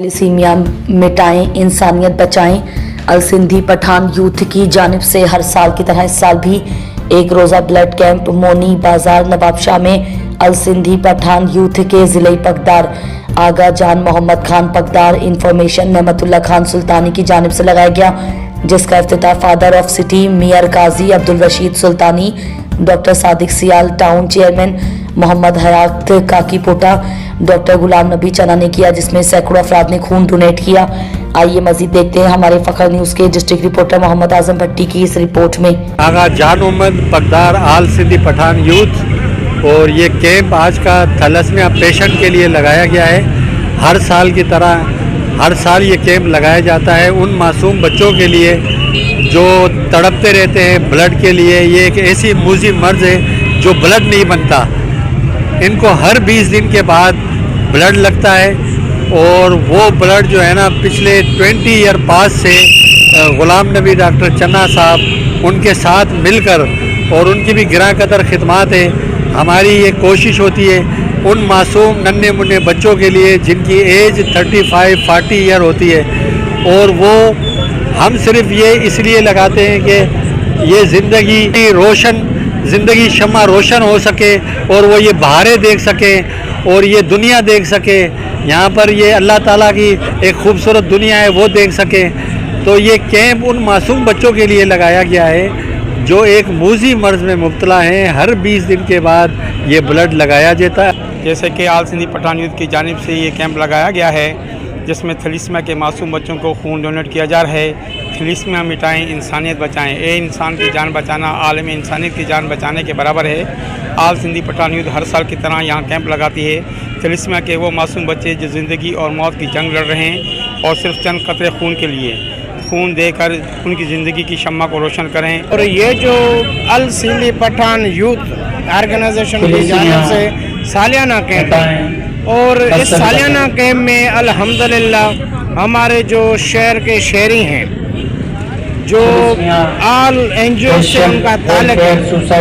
Thalassaemia मिटाएं, इंसानियत बचाएं। अल Sindhi Pathan youth की जानिब से हर साल की तरह इस साल भी एक रोज़ा ब्लड कैंप मोनी बाजार नवाबशाह में अल सिंधी पठान यूथ के ज़िले पकदार आगा जान मोहम्मद खान पकदार इंफॉर्मेशन नेमतुल्ला खान सुल्तानी की जानिब से लगाया गया, जिसका इफ्तिताह फादर ऑफ सिटी मियार काजी अब्दुल रशीद सुल्तानी, डॉक्टर सादिक सियाल टाउन चेयरमैन मोहम्मद हयात काकी पोटा, डॉक्टर गुलाम नबी चना ने किया, जिसमें सैकड़ों अफराद ने खून डोनेट किया। आइए मजीद देखते हैं हमारे फखर न्यूज़ के डिस्ट्रिक्ट रिपोर्टर मोहम्मद आजम भट्टी की इस रिपोर्ट में। आगा जान मोहम्मद पकदार आल सिंधी पठान यूथ, और ये कैंप आज का थैलेसीमिया पेशेंट के लिए लगाया गया है। हर साल की तरह हर साल ये कैंप लगाया जाता है उन मासूम बच्चों के लिए जो तड़पते रहते हैं ब्लड के लिए। ये एक ऐसी मूजी मर्ज है जो ब्लड नहीं बनता, इनको हर 20 दिन के बाद ब्लड लगता है, और वो ब्लड जो है ना पिछले 20 ईयर पास से गुलाम नबी डॉक्टर चन्ना साहब उनके साथ मिलकर, और उनकी भी गिरा कदर खिदमात है। हमारी ये कोशिश होती है उन मासूम नन्हे मुन्ने बच्चों के लिए जिनकी एज 35-40 ईयर होती है, और वो हम सिर्फ ये इसलिए लगाते हैं कि ये ज़िंदगी शम्मा रोशन हो सके, और वो ये बहारें देख सके और ये दुनिया देख सके। यहाँ पर ये अल्लाह ताला की एक खूबसूरत दुनिया है वो देख सके। तो ये कैंप उन मासूम बच्चों के लिए लगाया गया है जो एक मूजी मर्ज में मुब्तला हैं। हर 20 दिन के बाद ये ब्लड लगाया जाता है। जैसे कि आल सिंधी पठान यूथ की जानिब से ये कैंप लगाया गया है, जिसमें थैलेसीमिया के मासूम बच्चों को खून डोनेट किया जा रहा है। थैलेसीमिया मिटाएं, इंसानियत बचाएं। ए इंसान की जान बचाना आलम इंसानियत की जान बचाने के बराबर है। आल सिंधी पठान यूथ हर साल की तरह यहाँ कैंप लगाती है थैलेसीमिया के वो मासूम बच्चे जो ज़िंदगी और मौत की जंग लड़ रहे हैं, और सिर्फ चंद कतरे खून के लिए खून देकर उनकी ज़िंदगी की शम्मा को रोशन करें। और ये जो अल सिंधी पठान यूथ ऑर्गेनाइजेशन की जानिब से सालियाना कैंप है, और इस सालियाना कैंप में अल्हम्दुलिल्लाह हमारे जो शहर के शहरी हैं जो आल एनजीओ से उनका ताल्लुक है,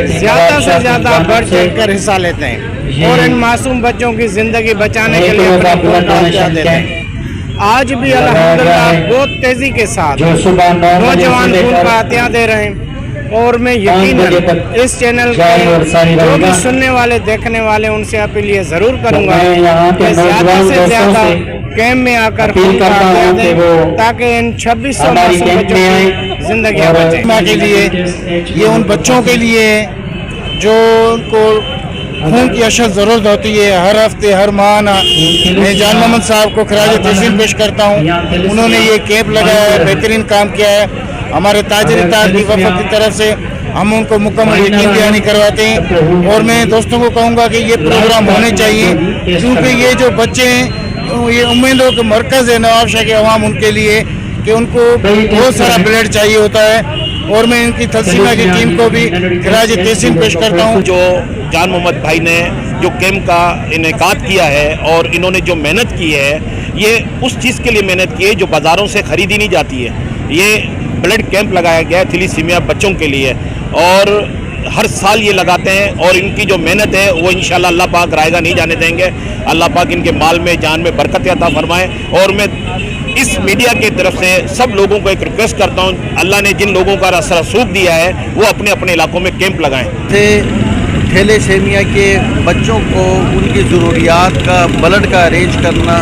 ज़्यादा से ज़्यादा बढ़ चढ़ कर हिस्सा लेते हैं और इन मासूम बच्चों की ज़िंदगी बचाने के लिए अपना खून डाल देते हैं। आज भी अल्हम्दुलिल्लाह बहुत तेज़ी के साथ नौजवान खून का अतिया दे रहे हैं, और मैं यकीनन इस चैनल के जो भी सुनने वाले देखने वाले उनसे अपील ये ज़रूर करूँगा कि ज़्यादा से ज़्यादा कैंप में आकर खून का अतिया दें, ताकि इन 2600 मासूम बच्चों की ज़िंदगी बचे। के लिए ये उन बच्चों के लिए जो उनको खून की अशद ज़रूरत होती है हर हफ्ते हर माह। मैं जान मोहम्मद साहब को खराज तहसीन पेश करता हूँ। उन्होंने ये कैंप लगाया है, बेहतरीन काम किया है। हमारे ताजर इत्तेहाद की वफ़द की तरफ से हम उनको मुकम्मल यकीन दहानी करवाते हैं, और मैं दोस्तों को कहूँगा कि ये प्रोग्राम होने चाहिए, क्योंकि ये जो बच्चे हैं ये उम्मीदों के मरकज़ है नवाबशाह के अवाम उनके लिए कि उनको बहुत सारा ब्लड चाहिए होता है। और मैं इनकी थैलेसीमिया की टीम को भी खराज तहसीन पेश करता हूँ। जो जान मोहम्मद भाई ने जो कैंप का इनेकाद किया है और इन्होंने जो मेहनत की है, ये उस चीज़ के लिए मेहनत की है जो बाज़ारों से ख़रीदी नहीं जाती है। ये ब्लड कैंप लगाया गया है थैलेसीमिया बच्चों के लिए, और हर साल ये लगाते हैं, और इनकी जो मेहनत है वो इंशाल्लाह अल्लाह पाक रायगा नहीं जाने देंगे। अल्लाह पाक इनके माल में जान में बरकत अता फरमाए। और मैं इस मीडिया की तरफ से सब लोगों को एक रिक्वेस्ट करता हूँ, अल्लाह ने जिन लोगों का रसूख दिया है वो अपने अपने इलाकों में कैंप लगाएं। थैलेसीमिया के बच्चों को उनकी ज़रूरियात का ब्लड का अरेंज करना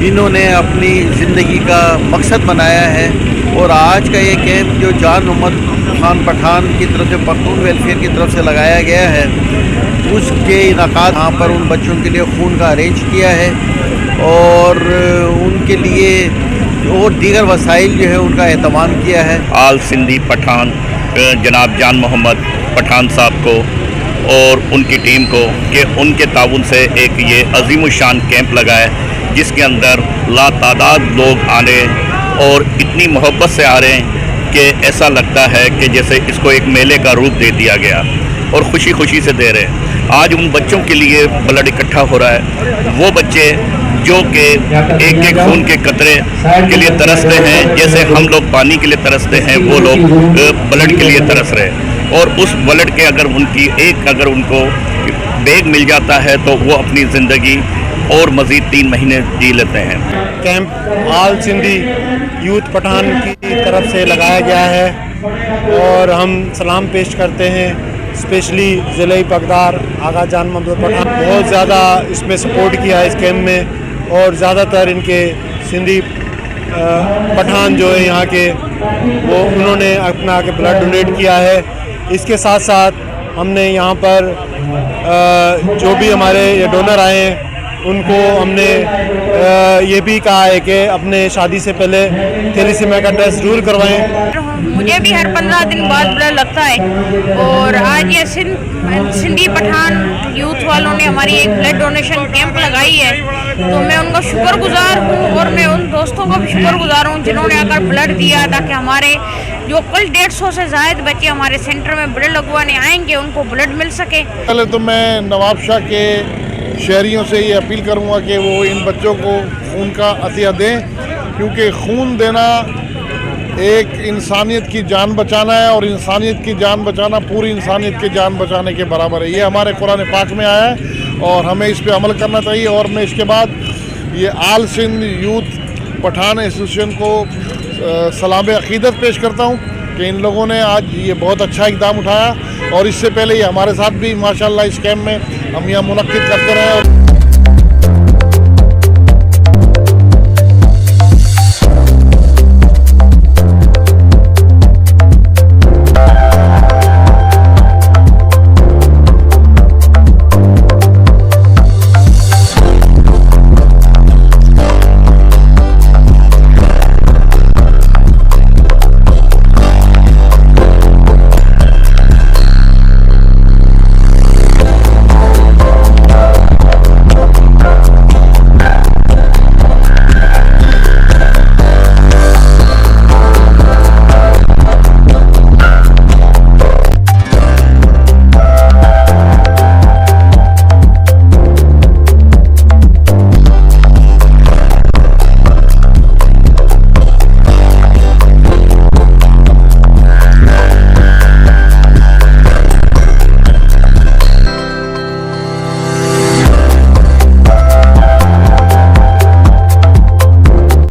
इन्होंने अपनी ज़िंदगी का मकसद बनाया है। और आज का ये कैंप जो जान मोहम्मद खान पठान की तरफ से पख्तून वेलफेयर की तरफ से लगाया गया है, उसके इनाकात यहाँ पर उन बच्चों के लिए खून का अरेंज किया है, और उनके लिए और दीगर वसाइल जो है उनका एहतमाम किया है। आल सिंधी पठान जनाब जान मोहम्मद पठान साहब को और उनकी टीम को कि उनके ताउन से एक ये अजीमुशान कैंप लगा है, जिसके अंदर लातादाद लोग आ रहे हैं और इतनी मोहब्बत से आ रहे हैं कि ऐसा लगता है कि जैसे इसको एक मेले का रूप दे दिया गया, और खुशी खुशी से दे रहे हैं। आज उन बच्चों के लिए ब्लड इकट्ठा हो रहा है। वो बच्चे जो कि एक एक खून के कतरे के लिए तरसते हैं, जैसे हम लोग पानी के लिए तरसते हैं, वो लोग ब्लड के लिए तरस रहे हैं। और उस ब्लड के अगर उनको बैग मिल जाता है तो वो अपनी ज़िंदगी और मज़ीद 3 महीने जी लेते हैं। कैंप आल सिंधी यूथ पठान की तरफ से लगाया गया है और हम सलाम पेश करते हैं स्पेशली ज़िले पकदार आगा जान मोहम्मद पठान बहुत ज़्यादा इसमें सपोर्ट किया है इस कैंप में, और ज़्यादातर इनके सिंधी पठान जो है यहाँ के वो उन्होंने अपना आके ब्लड डोनेट किया है। इसके साथ साथ हमने यहाँ पर जो भी हमारे ये डोनर आए हैं उनको हमने ये भी कहा है कि अपने शादी से पहले थैलेसीमिया का टेस्ट जरूर करवाएं। मुझे भी हर 15 दिन बाद ब्लड लगता है और आज ये सिंधी पठान यूथ वालों ने हमारी एक ब्लड डोनेशन कैंप लगाई है, तो मैं उनका शुक्रगुजार हूँ और मैं उन दोस्तों का भी शुक्रगुजार हूँ जिन्होंने आकर ब्लड दिया, ताकि हमारे जो कल 150 से ज़ायद बच्चे हमारे सेंटर में ब्लड लगवाने आएंगे उनको ब्लड मिल सके। पहले तो मैं नवाब शाह के शहरियों से ये अपील करूँगा कि वो इन बच्चों को खून का अतिया दें, क्योंकि खून देना एक इंसानियत की जान बचाना है और इंसानियत की जान बचाना पूरी इंसानियत की जान बचाने के बराबर है। ये हमारे कुरान पाक में आया है और हमें इस पे अमल करना चाहिए। और मैं इसके बाद ये आल सिंध यूथ पठान एसोसिएशन को सलाम अकीदत पेश करता हूँ कि इन लोगों ने आज ये बहुत अच्छा इक़दाम उठाया, और इससे पहले ये हमारे साथ भी माशाल्लाह इस कैंप में हम यहाँ मुनक्किद करते रहे।